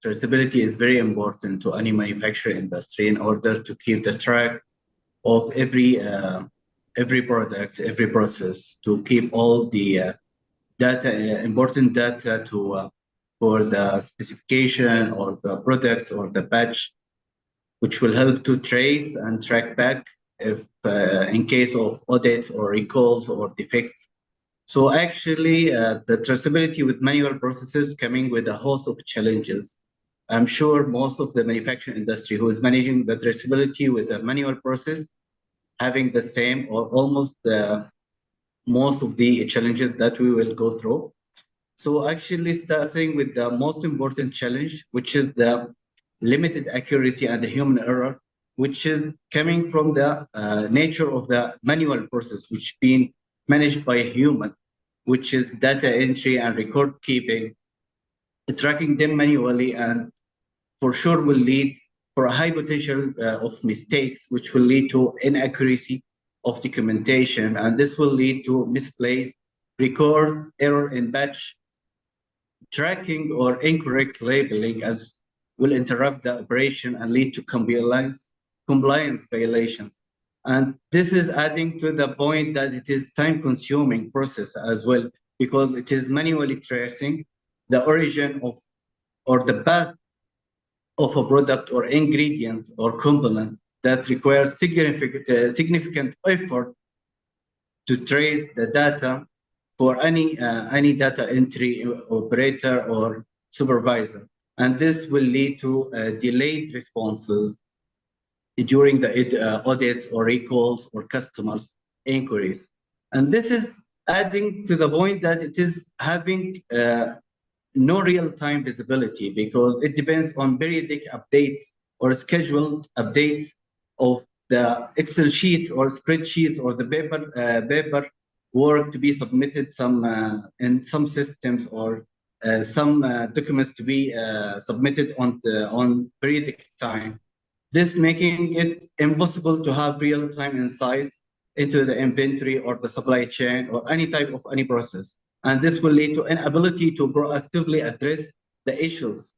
traceability is very important to any manufacturing industry in order to keep the track of every product, every process, to keep all the data, important data to for the specification or the products or the batch, which will help to trace and track back if in case of audits or recalls or defects. So actually, the traceability with manual processes coming with a host of challenges. I'm sure most of the manufacturing industry who is managing the traceability with a manual process having the same or almost most of the challenges that we will go through. So actually starting with the most important challenge, which is the limited accuracy and the human error, which is coming from the nature of the manual process, which being managed by a human, which is data entry and record keeping, tracking them manually, and for sure will lead for a high potential of mistakes, which will lead to inaccuracy of documentation, and this will lead to misplaced records, error in batch tracking, or incorrect labeling, as will interrupt the operation and lead to compliance violations. And this is adding to the point that it is time-consuming process as well, because it is manually tracing the origin of or the path of a product or ingredient or component that requires significant effort to trace the data for any data entry operator or supervisor. And this will lead to delayed responses during the audits or recalls or customers' inquiries. And this is adding to the point that it is having no real-time visibility, because it depends on periodic updates or scheduled updates of the Excel sheets or spreadsheets or the paper work to be submitted in some systems, or some documents to be submitted on periodic time. This making it impossible to have real-time insights into the inventory or the supply chain or any type of any process. And this will lead to inability to proactively address the issues